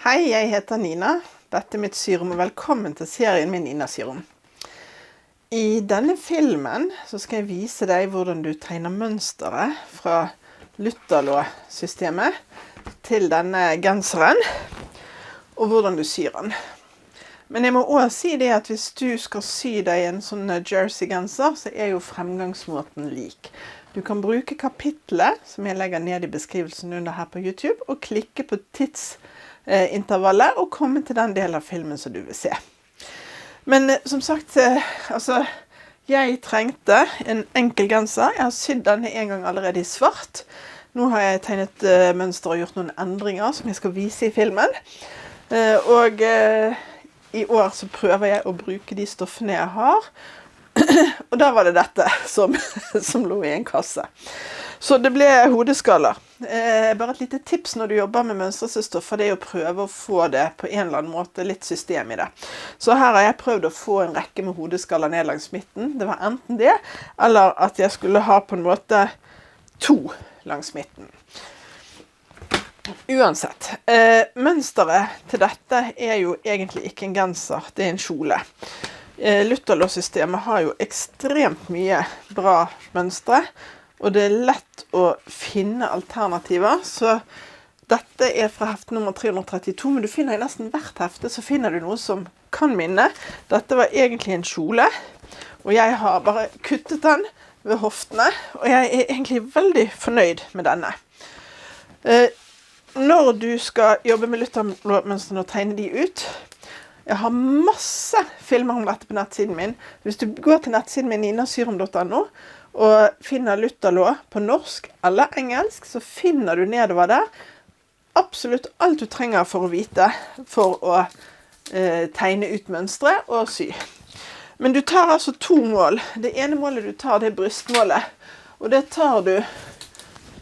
Hei, jeg heter Nina. Dette er mitt syrom, og velkommen til serien min Nina Syrom. I denne filmen så skal jeg vise deg hvordan du tegner mønsteret fra Lutherlå-systemet til denne genseren, og hvordan du syr den. Men jeg må også si det at hvis du skal sy deg en sånn jersey-genser, så er jo fremgangsmåten lik. Du kan bruke kapitlet, som jeg legger ned i beskrivelsen under her på YouTube, og klikke på tidsintervallet og komme til den delen av filmen som du vil se. Men som sagt, jeg trengte en enkel genser. Jeg har sydd denne en gang allerede i svart. Nå har jeg tegnet mønster og gjort noen endringer som jeg skal vise i filmen. Og i år så prøver jeg å bruke de stoffene jeg har. Og da var det dette som lå i en kasse. Så det ble hodeskaller. Bare et lite tips når du jobber med mønsterstoffer, det er å prøve å få det på en eller annen måte litt system i det. Så her har jeg prøvd å få en rekke med hodeskaller ned langs midten. Det var enten det, eller at jeg skulle ha på en måte 2 langs midten. Uansett, mønsteret til dette er jo egentlig ikke en genser, det er en kjole. Lutherlå-systemet har jo ekstremt mye bra mønstre, og det er lett å finne alternativer, så dette er fra hefte nummer 332, men du finner i nesten hvert hefte, så finner du noe som kan minne. Dette var egentlig en kjole, og jeg har bare kuttet den ved hoftene, og jeg er egentlig veldig fornøyd med denne. Når du skal jobbe med Lutherlå-mønstrene og tegne de ut, jeg har masse filmer om dette på nettsiden min. Hvis du går til nettsiden min ninasyrom.no og finner Lutherlå på norsk eller engelsk, så finner du nedover der absolutt alt du trenger for å vite for å tegne ut mønstre og sy. Men du tar altså 2 mål. Det ene målet du tar, det er brystmålet. Og det tar du,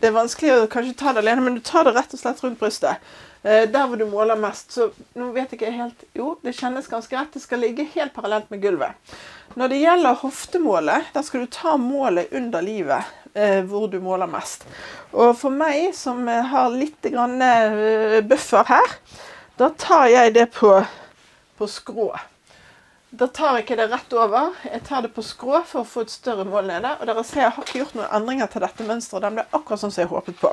det er vanskelig å kanskje ta det alene, men du tar det rett og slett rundt brystet. Der hvor du måler mest, så nå vet jeg ikke helt, jo, det kjennes ganske rett, det skal ligge helt parallelt med gulvet. Når det gjelder hoftemålet, da skal du ta målet under livet, hvor du måler mest. Og for meg, som har litt grann buffer her, da tar jeg det på skrå. Da tar jeg ikke det rett over, jeg tar det på skrå for å få et større mål nede, og dere ser jeg har ikke gjort noen endringer til dette mønsteret, den ble akkurat sånn som jeg håpet på.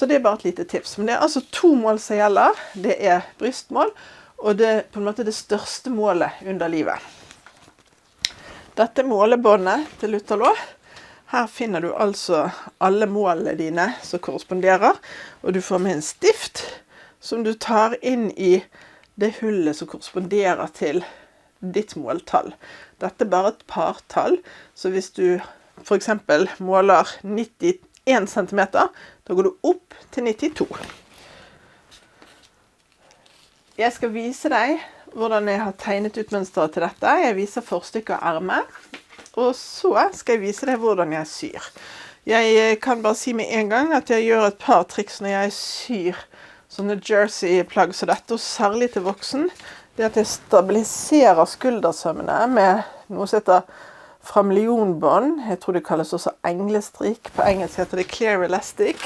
Så det er bare et lite tips. Men det er altså 2 mål som gjelder. Det er brystmål, og det er på en måte det største målet under livet. Dette er målebåndet til Lutherlå. Her finner du altså alle målene dine som korresponderer, og du får med en stift som du tar inn i det hullet som korresponderer til ditt måltall. Dette er bare et partall, så hvis du for eksempel måler 91 centimeter, da går du opp til 92. Jeg skal vise deg hvordan jeg har tegnet ut mønsteret til dette. Jeg viser forstykket av ermet, og så skal jeg vise deg hvordan jeg syr. Jeg kan bare si med en gang at jeg gjør et par triks når jeg syr sånne jersey-plagg som dette, og særlig til voksen. Det at jeg stabiliserer skuldersømmene med noe som heter framillionbånd. Jeg tror det kalles også englestrik. På engelsk heter det clear elastic.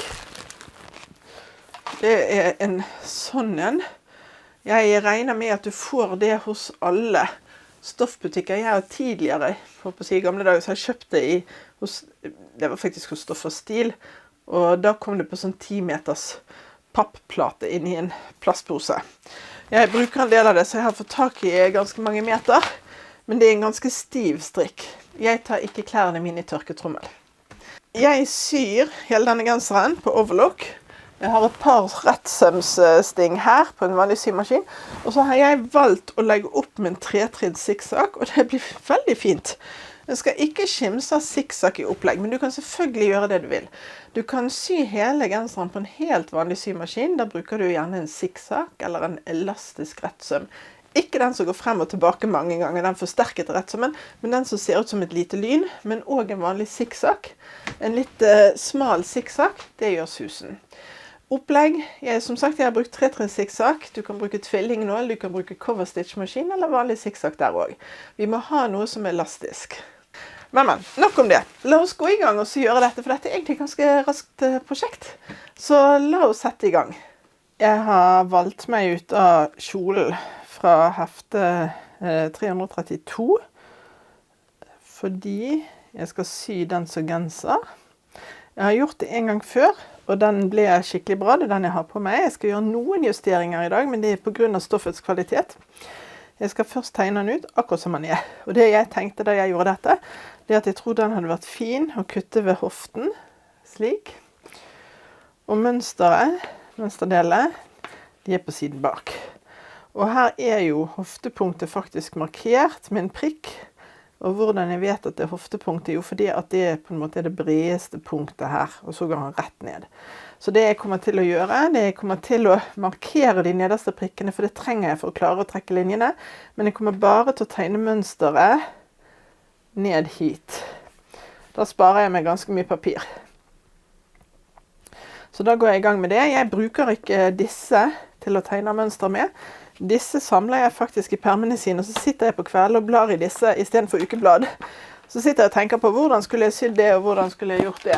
Det er en sånn en. Jeg regner med at du får det hos alle stoffbutikker. Jeg har tidligere, for å si gamle dager, så har jeg kjøpt det det var faktisk hos Stoff og Stil, og da kom det på sånn 10 meters pappplate inn i en plastpose. Jeg bruker en del av det, så jeg har fått tak i ganske mange meter, men det er en ganske stiv strikk. Jeg tar ikke klærne mine i tørketrommel. Jeg syr hele denne genseren på overlock. Jeg har et par rettsømssting her på en vanlig symaskin, og så har jeg valgt å legge opp med en 3-trinns zigzag, og det blir veldig fint. Jeg skal ikke skimse av zigzag i opplegg, men du kan selvfølgelig gjøre det du vil. Du kan sy hele genseren på en helt vanlig symaskin, da bruker du gjerne en zigzag eller en elastisk rettsøm. Ikke den som går frem og tilbake mange ganger, den forsterket rettsømmen, men den som ser ut som et lite lyn, men også en vanlig zigzag. En litt smal zigzag, det gjør susen. Opplegg, som sagt, jeg har brukt 3-trinns zigzag. Du kan bruke tvillingnål, du kan bruke cover stitch-maskin eller vanlig zigzag der også. Vi må ha noe som er elastisk. Men, nok om det. La oss gå i gang og så gjøre dette, for dette er egentlig et ganske raskt prosjekt. Så la oss sette i gang. Jeg har valgt meg ut av kjolen fra hefte 332, fordi jeg skal sy den som genser. Jeg har gjort det en gang før, og den ble skikkelig bra, det er den jeg har på meg. Jeg skal gjøre noen justeringer i dag, men det er på grunn av stoffets kvalitet. Jeg skal først tegne den ut akkurat som den er. Og det jeg tenkte da jeg gjorde dette, det er at jeg tror den hadde vært fin å kutte ved hoften, slik. Og mønsterdelet, de er på siden bak. Og her er jo hoftepunktet faktisk markert med en prikk. Og hvordan jeg vet at det er hoftepunktet, jo fordi at det på en måte er det bredeste punktet her, og så går han rett ned. Så det jeg kommer til å gjøre, det jeg kommer til å markere de nederste prikkene, for det trenger jeg for å klare å trekke linjene, men jeg kommer bare til å tegne mønsteret ned hit. Da sparer jeg meg ganske mye papir. Så da går jeg i gang med det. Jeg bruker ikke disse til å tegne mønster med. Disse samler jeg faktisk i permene sine, og så sitter jeg på kvelden og blar i disse i stedet for ukeblad. Så sitter jeg og tenker på hvordan skulle jeg sydd det, og hvordan skulle jeg gjort det.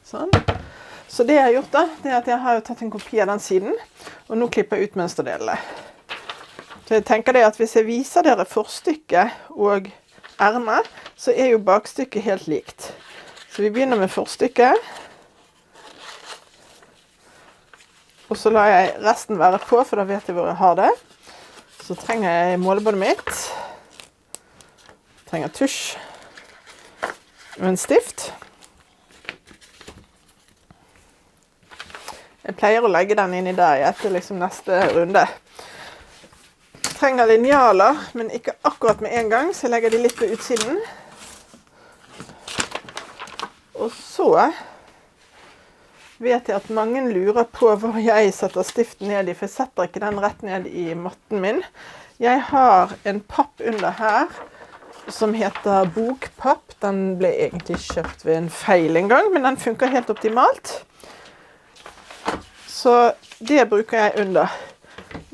Sånn. Så det jeg har gjort da, det er at jeg har jo tatt en kopi av den siden, og nå klipper jeg ut mønsterdelene. Så jeg tenker det at hvis jeg viser dere forstykket og ermet, så er jo bakstykket helt likt. Så vi begynner med forstykket. Og så lar jeg resten være på, for da vet jeg hvor jeg har det. Så trenger jeg målebåndet mitt. Jeg trenger tusj. Og en stift. Jeg pleier å legge den inni der etter liksom neste runde. Jeg trenger linjaler, men ikke akkurat med en gang, så jeg legger de litt på utsiden. Og så vet jeg at mange lurer på hvor jeg setter stiften ned i, for jeg setter ikke den rett ned i matten min. Jeg har en papp under her, som heter bokpapp. Den ble egentlig kjøpt ved en feil en gang, men den funker helt optimalt. Så det bruker jeg under.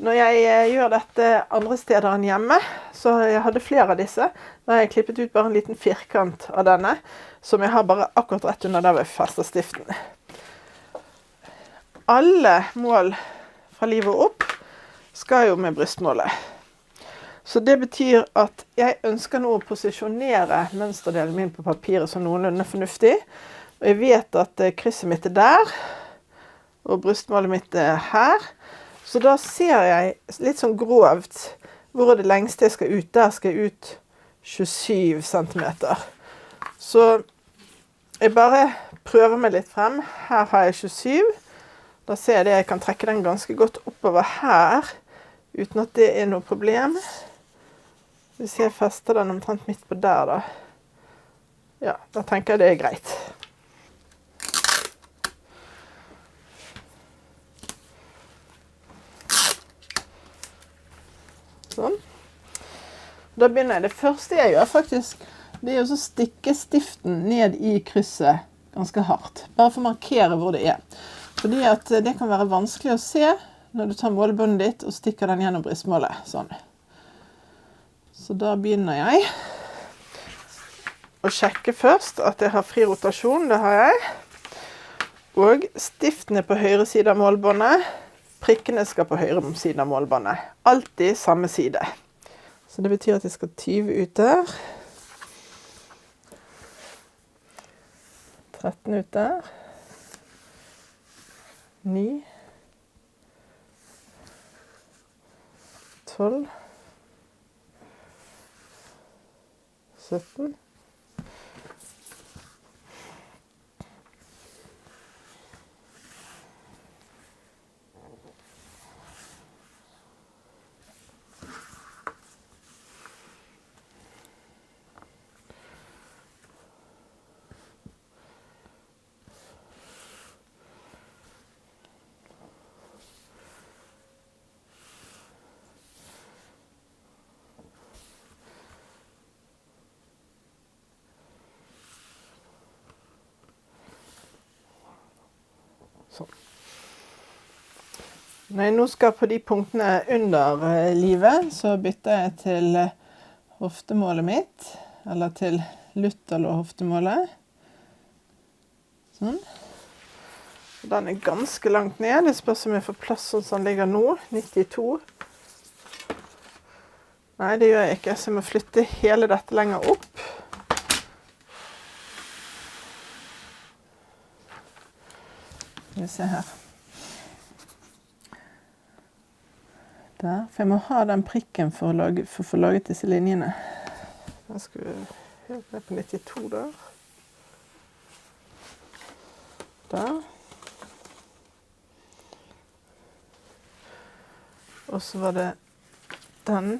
Når jeg gjør dette andre steder enn hjemme, så jeg hadde flere av disse. Da har jeg klippet ut bare en liten firkant av denne, som jeg har bare akkurat rett under der ved fester stiften. Alle mål fra livet opp skal jo med brystmålet. Så det betyr at jeg ønsker nå å posisjonere mønsterdelen min på papiret som noenlunde fornuftig. Og jeg vet at krysset mitt er der, og brystmålet mitt er her. Så da ser jeg litt sånn grovt hvor er det lengste jeg skal ut. Der skal jeg ut 27 centimeter. Så jeg bare prøver meg litt frem. Her har jeg 27. Da ser jeg det, jeg kan trekke den ganske godt oppover her, uten at det er noe problem. Hvis jeg fester den omtrent midt på der da, ja, da tenker jeg det er greit. Sånn. Da begynner jeg. Det første jeg gjør faktisk, det er å stikke stiften ned i krysset ganske hardt. Bare for å markere hvor det er. Fordi at det kan være vanskelig å se når du tar målebåndet ditt og stikker den gjennom brystmålet. Sånn. Så da begynner jeg å sjekke først at jeg har fri rotasjon. Det har jeg. Og stiften er på høyre side av målebåndet. Prikkene skal på høyre side av målebåndet. Alltid samme side. Så det betyr at jeg skal 20 ut der. 13 ut der. 9, 12, 17, sånn. Når jeg nå skal på de punktene under livet, så bytter jeg til hoftemålet mitt, eller til Lutherlå hoftemålet. Sånn. Den er ganske langt ned. Det spørs om jeg får plass sånn som den ligger nå. 92. Nei, det gjør jeg ikke, så jeg må flytte hele dette lenger opp. Skal vi se her. Der, for jeg må ha den prikken for å få laget disse linjene. Da skal vi helt ned på 92 der. Der. Og så var det den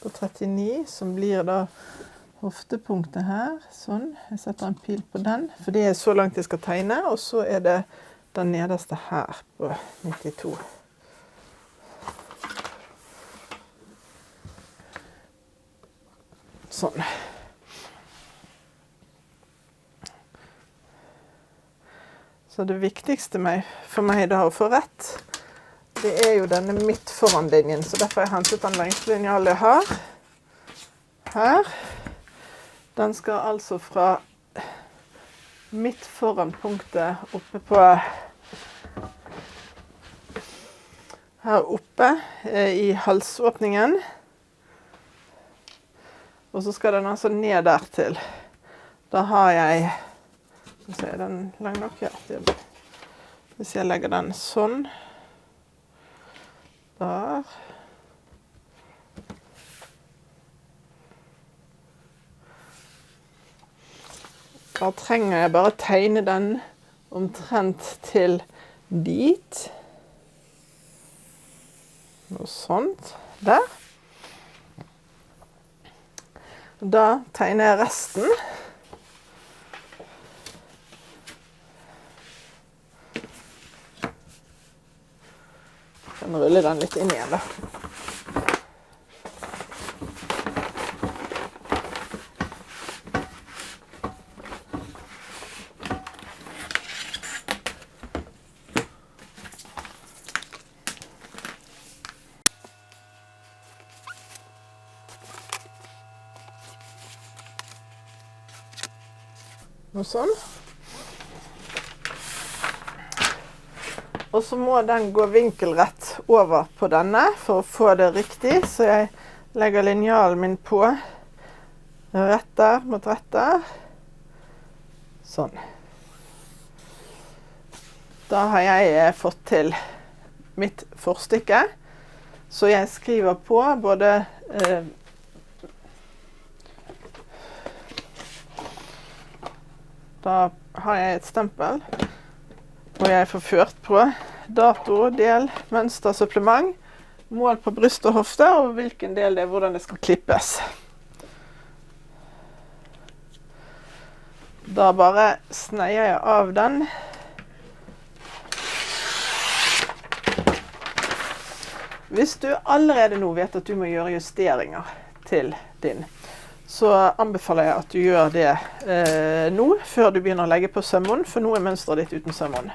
på 39, som blir da hoftepunktet her. Sånn, jeg setter en pil på den, for det er så langt jeg skal tegne, og så er det den nederste her på 92. Sånn. Så det viktigste for meg da å få rett, det er jo denne midt foran linjen, så derfor har jeg hentet den lengste linjalen jeg har. Her. Den skal altså fra midt foran punktet oppe på her oppe i halsåpningen. Og så skal den altså ned der til. Da har jeg, er den lang nok? Ja, hvis jeg legger den sånn, der. Da trenger jeg bare tegne den omtrent til dit. Noe sånt. Der. Da tegner jeg resten. Jeg kan rulle den litt inn igjen da. Noe sånn. Og så må den gå vinkelrett over på denne for å få det riktig, så jeg legger linjalen min på rett der mot rett der. Sånn. Da har jeg fått til mitt forstykke, så jeg skriver på både da har jeg et stempel, og jeg får ført på dato, del, mønster, supplement, mål på bryst og hofte, og hvilken del det er, hvordan det skal klippes. Da bare sneier jeg av den. Hvis du allerede nå vet at du må gjøre justeringer til din, så anbefaler jeg at du gjør det nå, før du begynner å legge på sømmånd, for nå er mønsteret ditt uten sømmånd.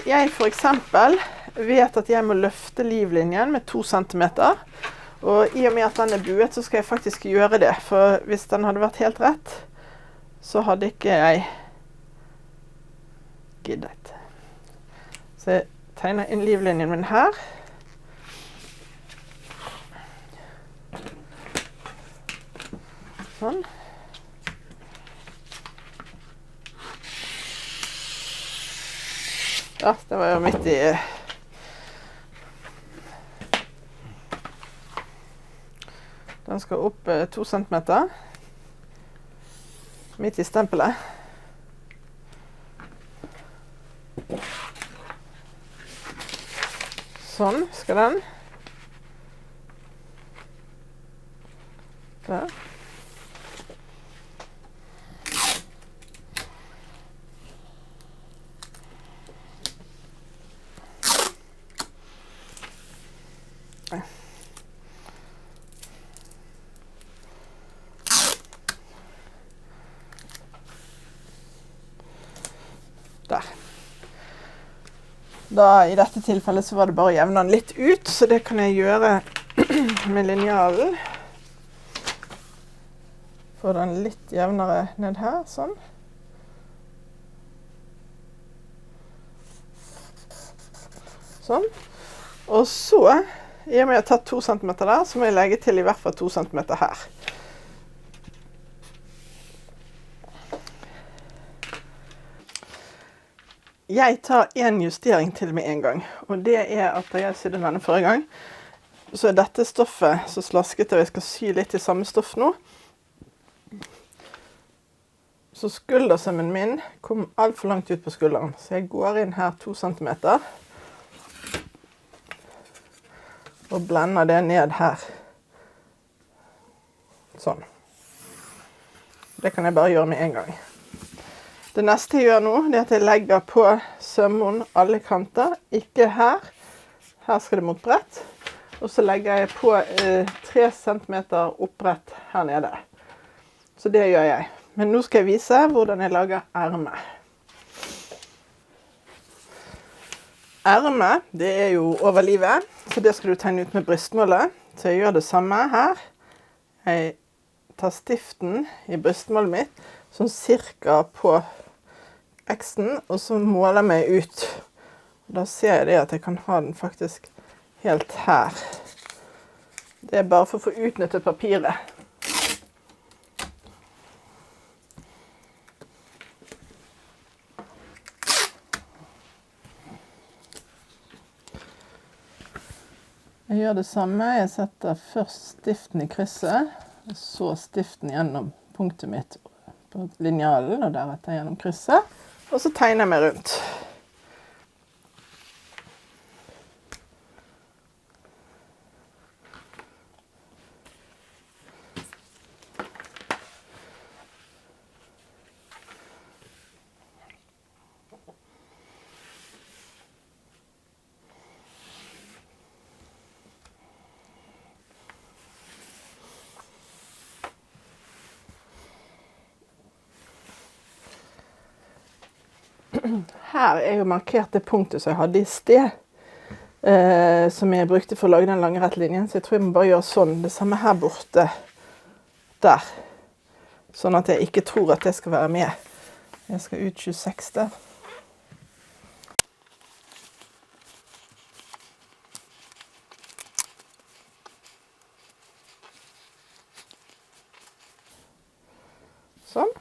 Jeg for eksempel vet at jeg må løfte livlinjen med 2 centimeter, og i og med at den er buet, så skal jeg faktisk gjøre det, for hvis den hadde vært helt rett, så hadde ikke jeg giddet. Så jeg tegner inn livlinjen min her. Sånn. Ja, det var jo midt i den skal opp 2 centimeter midt i stempelet. Sånn skal den. Der. Der. Da, i dette tilfellet så var det bare å jevne den litt ut, så det kan jeg gjøre med linjalen. Få den litt jevnere ned her, sånn. Sånn. Og så, i og med jeg har tatt 2 centimeter der, så må jeg legge til i hvert fall 2 centimeter her. Jeg tar en justering til med en gang, og det er at da jeg sydde denne forrige gang, så er dette stoffet så slasket, og jeg skal sy litt i samme stoff nå. Så skuldersømmen min kom alt for langt ut på skulderen, så jeg går inn her 2 centimeter, og blender det ned her. Sånn. Det kan jeg bare gjøre med en gang. Det neste jeg gjør nå, det er at jeg legger på sømmen alle kanter, ikke her. Her skal det mot brett. Og så legger jeg på 3 centimeter oppbrett her nede. Så det gjør jeg. Men nå skal jeg vise hvordan jeg lager erme. Erme, det er jo over livet, så det skal du tegne ut med brystmålet. Så jeg gjør det samme her. Jeg tar stiften i brystmålet mitt, sånn cirka på X-en, og så måler jeg meg ut. Da ser jeg det at jeg kan ha den faktisk helt her. Det er bare for å få utnyttet papiret. Jeg gjør det samme. Jeg setter først stiften i krysset, og så stiften gjennom punktet mitt på linjalen, og deretter gjennom krysset. Og så tegner jeg meg rundt. Her er jo markert det punktet som jeg hadde i sted, som jeg brukte for å lage den lange rette linjen, så jeg tror jeg må bare gjøre sånn, det samme her borte, der, sånn at jeg ikke tror at det skal være med. Jeg skal ut 26 der. Sånn.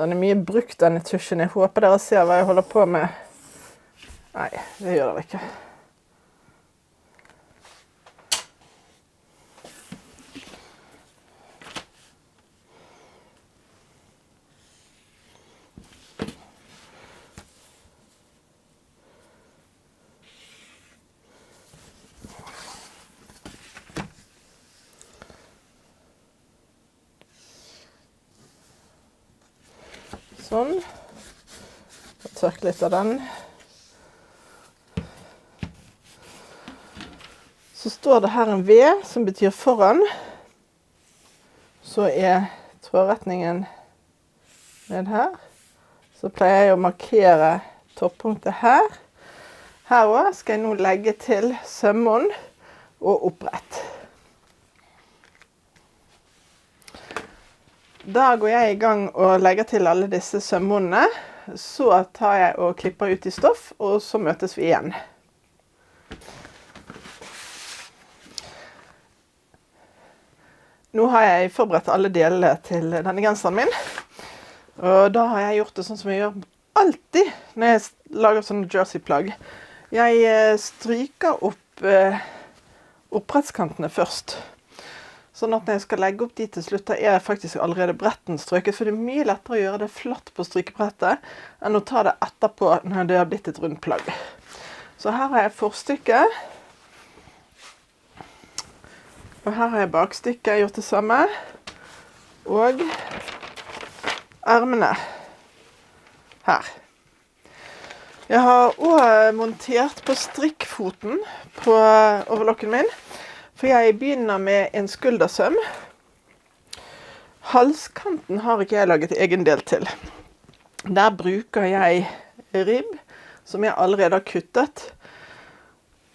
Den er mye brukt, denne tusjen. Jeg håper dere ser hva jeg holder på med. Nei, det gjør dere ikke. Sånn. Tørk litt av den. Så står det her en V som betyr foran. Så er trådretningen ned her. Så pleier jeg å markere toppunktet her. Her også skal jeg nå legge til sømmon og opprett. Da går jeg i gang og legger til alle disse sømmonene. Så tar jeg og klipper ut i stoff, og så møtes vi igjen. Nå har jeg forberedt alle delene til denne genseren min. Og da har jeg gjort det sånn som jeg gjør alltid når jeg lager sånne jersey-plagg. Jeg stryker opp oppretskantene først. Sånn at når jeg skal legge opp de til slutt, da er faktisk allerede bretten strøket, for det er mye lettere å gjøre det flatt på strykebrettet enn å ta det etterpå når det har blitt et rundt plagg. Så her har jeg forstykket, og her har jeg bakstykket, jeg har gjort det samme, og ermene her. Jeg har også montert på strikkfoten på overlokken min, for jeg begynner med en skuldersøm. Halskanten har ikke jeg laget egen del til. Der bruker jeg ribb, som jeg allerede har kuttet.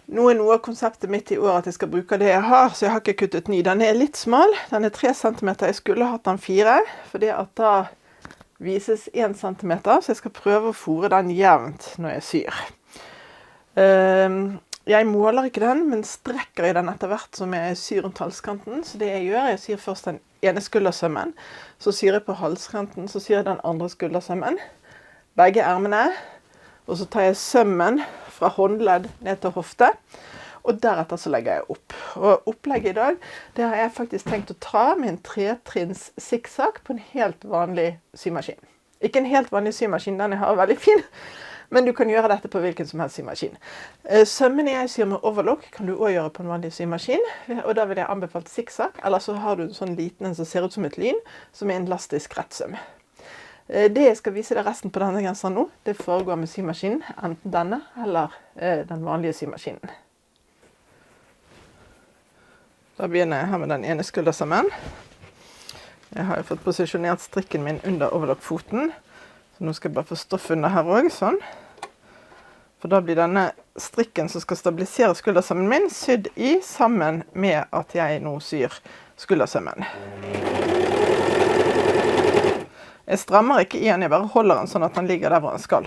Nå er noe av konseptet mitt i år at jeg skal bruke det jeg har, så jeg har ikke kuttet ny. Den er litt smal, den er 3 cm, jeg skulle hatt den 4, fordi at da vises 1 centimeter, så jeg skal prøve å fore den jevnt når jeg syr. Jeg måler ikke den, men strekker i den etter hvert som jeg syr rundt halskanten. Så det jeg gjør, jeg syr først den ene skuldersømmen, så syr jeg på halskanten, så syr jeg den andre skuldersømmen, begge ermene, og så tar jeg sømmen fra håndledd ned til hofte, og deretter så legger jeg opp. Og opplegget i dag, det har jeg faktisk tenkt å ta med en 3-trinns zigzag på en helt vanlig symaskin. Ikke en helt vanlig symaskin, den jeg har veldig fin, men du kan gjøre dette på hvilken som helst symaskin. Sømmene jeg syr med overlock kan du også gjøre på en vanlig symaskin, og da vil jeg anbefale zigzag, eller så har du en sånn liten som ser ut som et lyn, som er en elastisk rettsøm. Det jeg skal vise deg resten på denne genseren nå, det foregår med symaskinen, enten denne eller den vanlige symaskinen. Da begynner jeg her med den ene skuldersømmen. Jeg har jo fått posisjonert strikken min under overlokkfoten, så nå skal jeg bare få stoff under her også, sånn. For da blir denne strikken som skal stabilisere skuldersømmen min sydd i sammen med at jeg nå syr skuldersømmen. Jeg strammer ikke i den, jeg bare holder den sånn at den ligger der hvor den skal.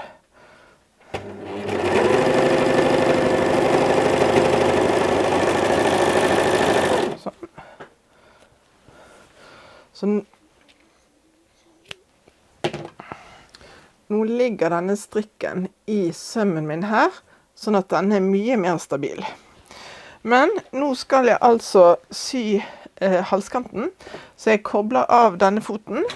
Så nå ligger denne strikken i sømmen min her, sånn at den er mye mer stabil. Men nå skal jeg altså sy halskanten, så jeg kobler av denne foten.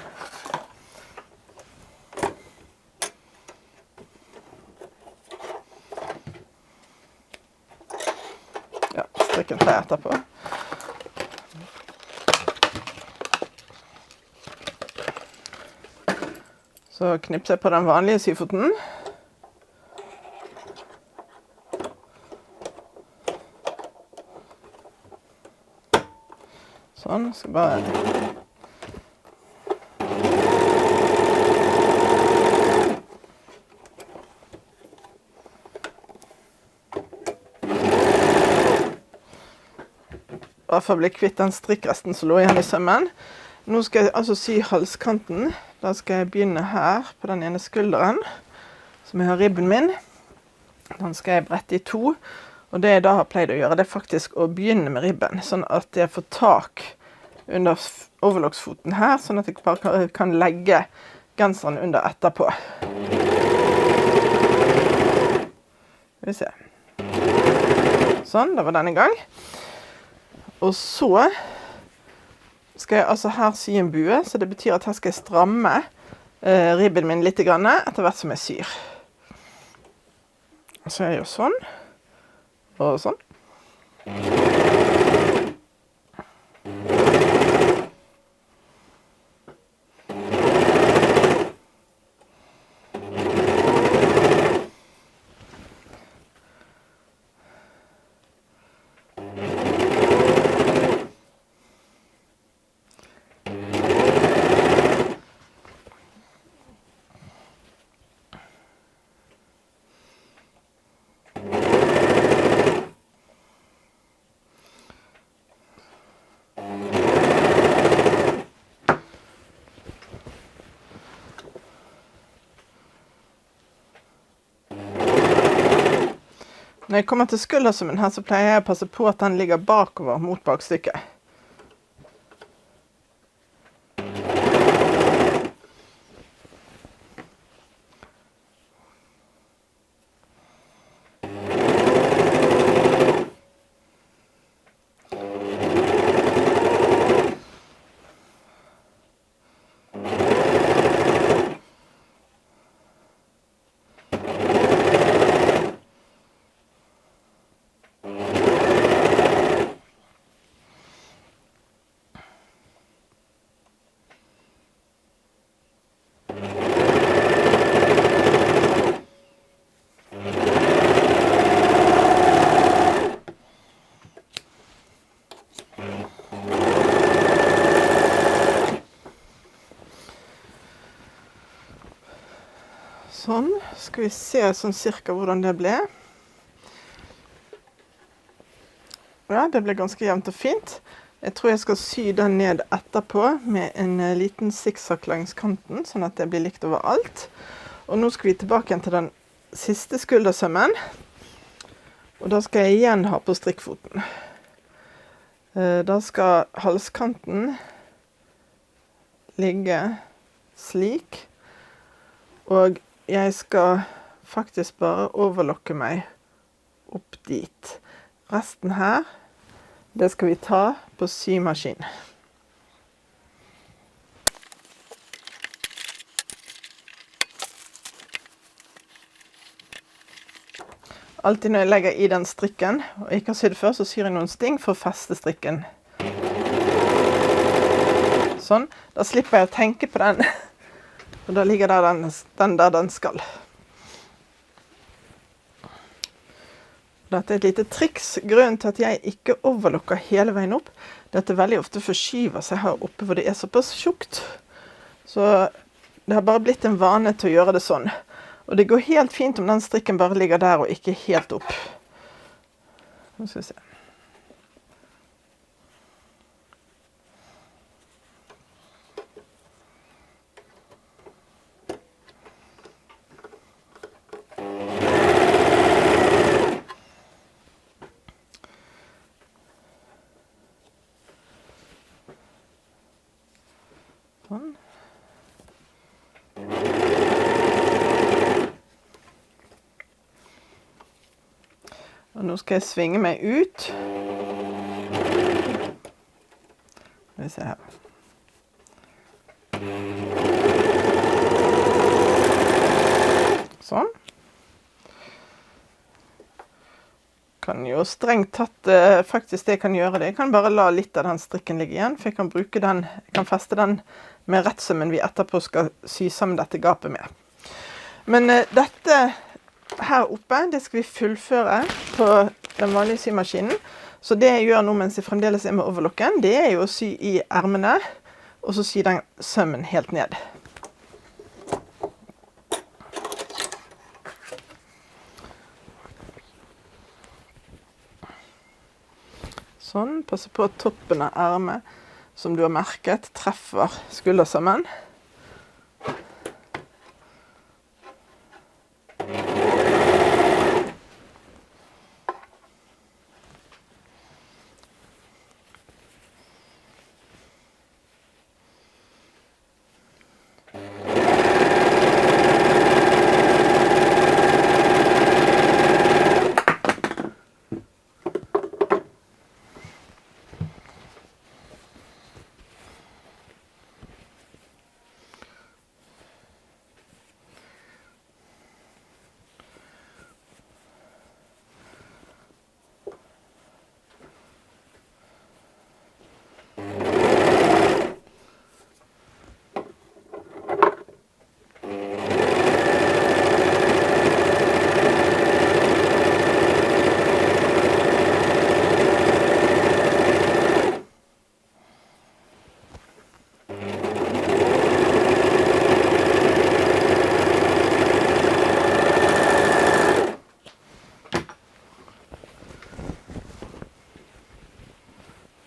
Ja, strikken tar jeg etterpå. Så knipser jeg på den vanlige syfoten. Sånn, skal bare... Bare for å bli kvitt den strikkresten som lå igjen i sømmen. Nå skal jeg altså sy halskanten. Da skal jeg begynne her på den ene skulderen, som jeg har ribben min. Den skal jeg brette i 2. Og det jeg da har pleid å gjøre, det er faktisk å begynne med ribben, sånn at jeg får tak under overlocksfoten her, sånn at jeg bare kan legge genseren under etterpå. Skal vi se. Sånn, da var den i gang. Og så skal jeg altså her sy en bue, så det betyr at her skal jeg stramme ribben min litt grann etter hvert som jeg syr. Så jeg gjør sånn, og sånn. Når jeg kommer til skuldersømmen her, så pleier jeg å passe på at den ligger bakover mot bakstykket. Sånn, skal vi se sånn cirka hvordan det ble. Ja, det ble ganske jevnt og fint. Jeg tror jeg skal sy den ned etterpå med en liten zigzag langs kanten, sånn at det blir likt overalt. Og nå skal vi tilbake igjen til den siste skuldersømmen. Og da skal jeg igjen ha på strikkfoten. Da skal halskanten ligge slik. Og jeg skal faktisk bare overlokke meg opp dit. Resten her, det skal vi ta på symaskin. Alltid når jeg legger i den strikken, og ikke har sydd før, så syr jeg noen sting for å feste strikken. Sånn, da slipper jeg å tenke på den. Og da ligger den der den skal. Dette er et lite triks. Grunnen til at jeg ikke overlokker hele veien opp, det er at det veldig ofte forskyver seg her oppe hvor det er såpass tjukt. Så det har bare blitt en vane til å gjøre det sånn. Og det går helt fint om den strikken bare ligger der og ikke helt opp. Nå skal vi se. Sånn. Og nå skal jeg svinge meg ut. Skal vi se her. Sånn. Kan jo strengt tatt faktisk det jeg kan gjøre det. Jeg kan bare la litt av den strikken ligge igjen, for jeg kan bruke den, jeg kan feste den med rettsømmen vi etterpå skal sy sammen dette gapet med. Men dette her oppe, det skal vi fullføre på den vanlige symaskinen. Så det jeg gjør nå mens jeg fremdeles er med overlokken, det er jo å sy i ermene, og så sy den sømmen helt ned. Sånn, passe på at toppen av ermet, som du har merket, treffer skuldersømmen.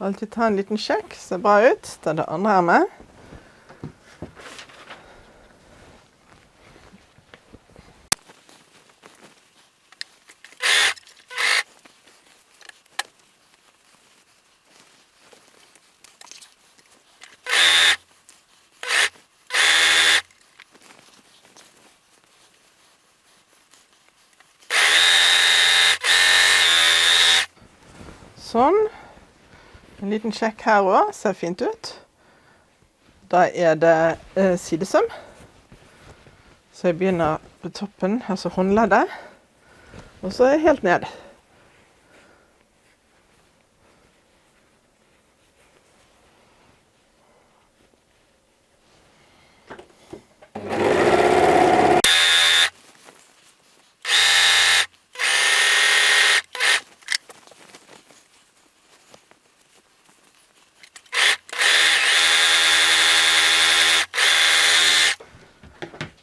Alltid ta en liten sjekk, ser bra ut. Det er det andre ermet. Sånn. En liten sjekk her også, ser fint ut. Da er det sidesøm. Så jeg begynner på toppen, altså håndleddet, og så er jeg helt ned.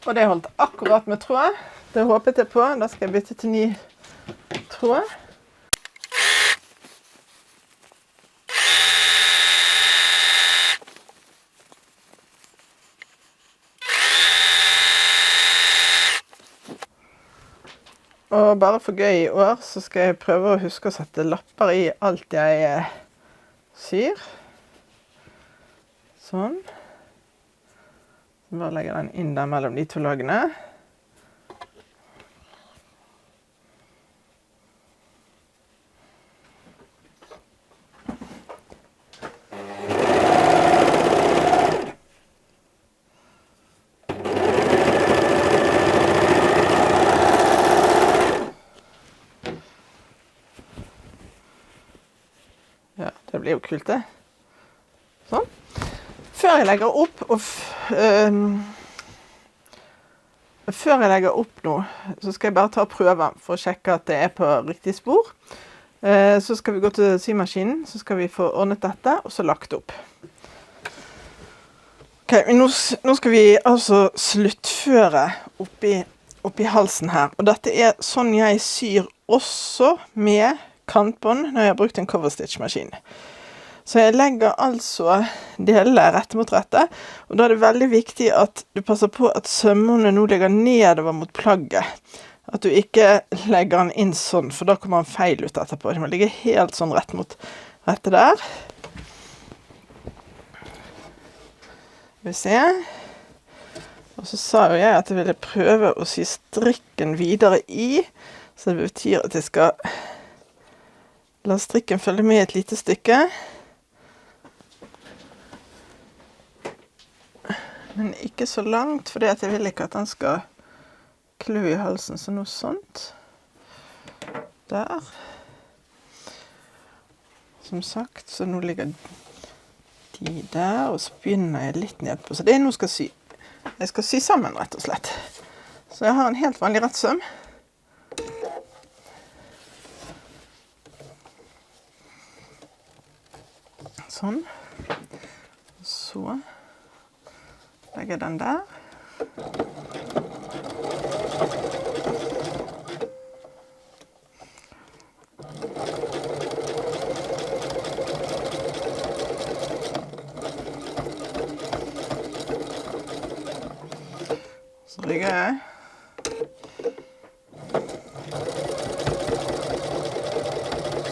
Og det holdt akkurat med tråd. Det håpet jeg på. Da skal jeg bytte til ny tråd. Og bare for gøy i år, så skal jeg prøve å huske å sette lapper i alt jeg syr. Sånn. Så bare legger den inn der mellom de to lagene. Ja, det blir jo kult det. Sånn. Før jeg legger opp, nå, så skal jeg bare ta prøven for å sjekke at det er på riktig spor. Så skal vi gå til symaskinen, så skal vi få ordnet dette, og så lagt opp. Ok, nå skal vi altså sluttføre oppi halsen her. Og dette er sånn jeg syr også med kantbånd når jeg har brukt en coverstitch-maskin. Så jeg legger altså delene rette mot rette, og da er det veldig viktig at du passer på at sømmene nå ligger nedover mot plagget. At du ikke legger den inn sånn, for da kommer den feil ut etterpå. Den må ligge helt sånn rett mot rette der. Vi ser. Og så sa jo jeg at jeg ville prøve å sy strikken videre i, så det betyr at jeg skal la strikken følge med et lite stykke. Men ikke så langt, fordi at jeg vil ikke at den skal klø i halsen, så noe sånt. Der. Som sagt, så nå ligger de der, og så begynner jeg litt nedpå. Så det er noe jeg skal sy. Jeg skal sy sammen, rett og slett. Så jeg har en helt vanlig rettsøm. Sånn. Så legger jeg den der. Så rigger jeg.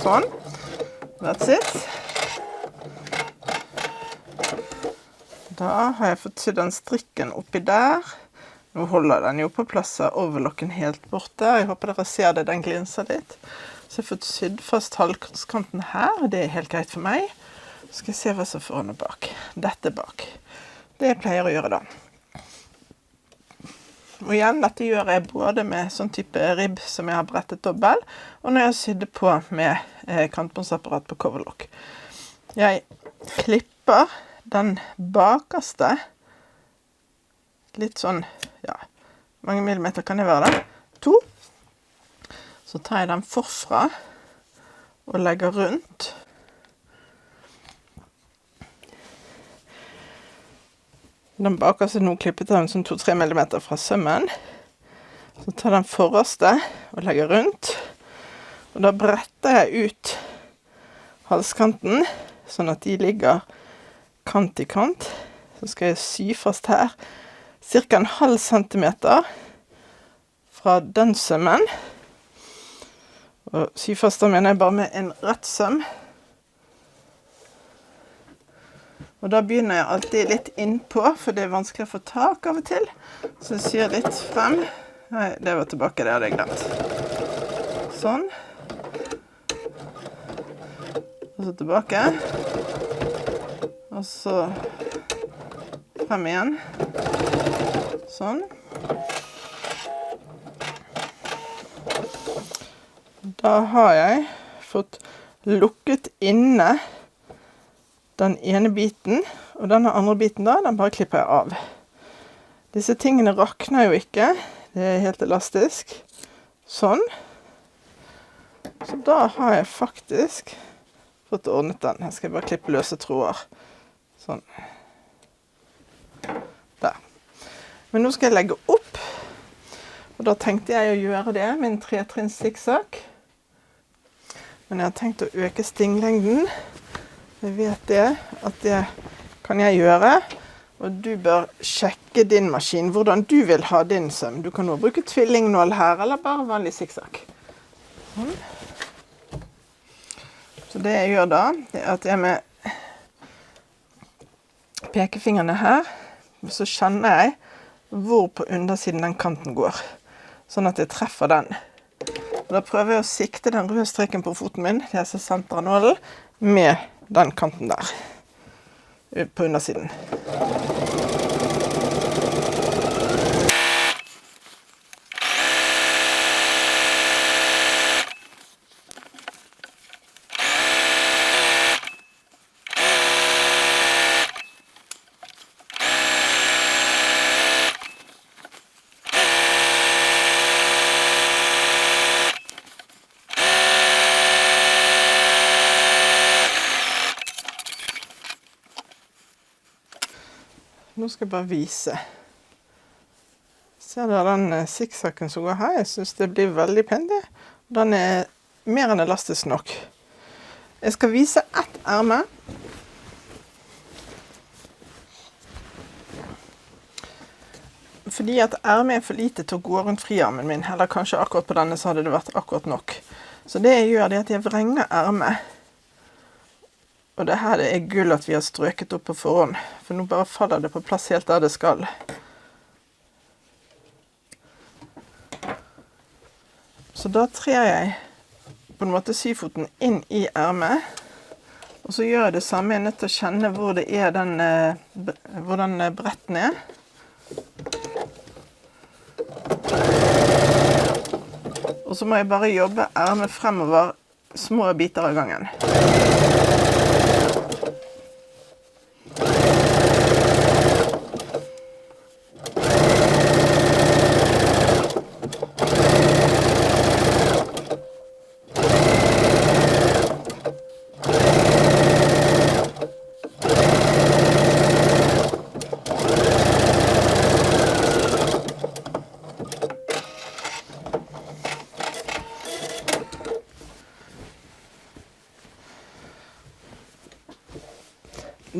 Sånn. That's it. Da har jeg fått sydd den strikken oppi der. Nå holder den jo på plass av overlokken helt borte. Jeg håper dere ser det, den glinser litt. Så jeg har fått sydd fast halvkanten her, og det er helt greit for meg. Så skal jeg se hva som foran og bak. Dette bak. Det jeg pleier å gjøre da. Og igjen, dette gjør jeg både med sånn type ribb som jeg har brettet dobbelt, og når jeg sydde på med kantbåndsapparat på coverlock. Jeg klipper den bakerste, litt sånn, ja, mange millimeter kan det være da, 2. Så tar jeg den forfra og legger rundt. Den bakerste nå klippet jeg en sånn 2-3 millimeter fra sømmen. Så tar den forreste og legger rundt. Og da bretter jeg ut halskanten, sånn at de ligger kant i kant. Så skal jeg sy fast her cirka 0,5 centimeter fra den sømmen. Og sy fast da mener jeg bare med en rett søm. Og da begynner jeg alltid litt innpå, for det er vanskelig å få tak av og til. Så jeg syr litt frem. Nei, det var tilbake, det hadde jeg glemt. Sånn. Og så tilbake. Og så frem igjen. Sånn. Da har jeg fått lukket inne den ene biten, og denne andre biten da, den bare klipper jeg av. Disse tingene rakner jo ikke, det er helt elastisk. Sånn. Så da har jeg faktisk fått ordnet den. Her skal jeg bare klippe løse tråder. Sånn. Der. Men nå skal jeg legge opp, Og da tenkte jeg å gjøre det med en 3-trinns zigzag. Men jeg har tenkt å øke stinglengden. Jeg vet det, at det kan jeg gjøre. Og du bør sjekke din maskin, hvordan du vil ha din søm. Du kan nå bruke tvillingnål her, eller bare vanlig zigzag. Sånn. Så det jeg gjør da, det er at jeg med pekefingrene her, så kjenner jeg hvor på undersiden den kanten går. Sånn at jeg treffer den. Og da prøver jeg å sikte den røde streken på foten min, det er så senteret av nålen, med den kanten der, på undersiden. Nå skal jeg bare vise. Ser dere den zigzagen som går her? Jeg synes det blir veldig pent. Den er mer enn elastisk nok. Jeg skal vise ett erme. Fordi at ermet er for lite til å gå rundt friarmen min. Eller kanskje akkurat på denne så hadde det vært akkurat nok. Så det jeg gjør, det er at jeg vrenger ermet. Og det her er gull at vi har strøket opp på forhånd, for nå bare faller det på plass helt der det skal. Så da trer jeg på en måte syfoten inn i ermet, og så gjør jeg det samme. Jeg er nødt til å kjenne hvor det er hvor den bretten er. Og så må jeg bare jobbe ermet fremover små biter av gangen.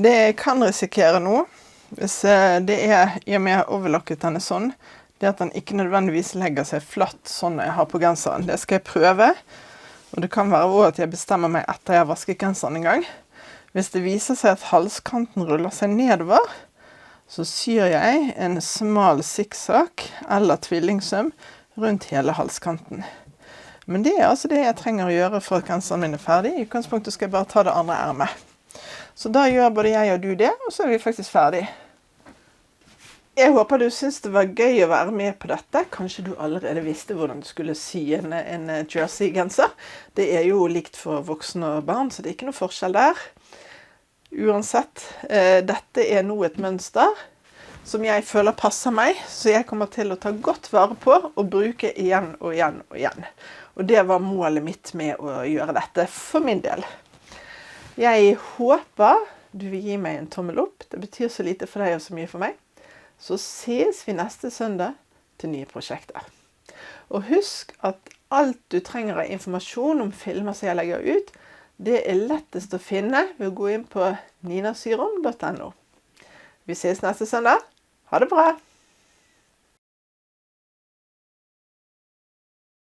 Det jeg kan risikere nå, hvis det er i og med jeg har overlakket denne sånn, det er at den ikke nødvendigvis legger seg flatt sånn jeg har på genseren. Det skal jeg prøve, og det kan være også at jeg bestemmer meg etter jeg har vasket genseren en gang. Hvis det viser seg at halskanten ruller seg nedover, så syr jeg en smal zigzag eller tvillingsøm rundt hele halskanten. Men det er altså det jeg trenger å gjøre for at genseren min er ferdig. I utgangspunktet skal jeg bare ta det andre ermet. Så da gjør både jeg og du det, og så er vi faktisk ferdig. Jeg håper du synes det var gøy å være med på dette. Kanskje du allerede visste hvordan du skulle sy en jersey-genser. Det er jo likt for voksne og barn, så det er ikke noe forskjell der. Uansett, dette er nå et mønster som jeg føler passer meg, så jeg kommer til å ta godt vare på og bruke igjen og igjen og igjen. Og det var målet mitt med å gjøre dette for min del. Jeg håper du vil gi meg en tommel opp. Det betyr så lite for deg og så mye for meg. Så ses vi neste søndag til nye prosjekter. Og husk at alt du trenger av informasjon om filmer som jeg legger ut, det er lettest å finne ved å gå inn på ninasyrom.no. Vi ses neste søndag. Ha det bra!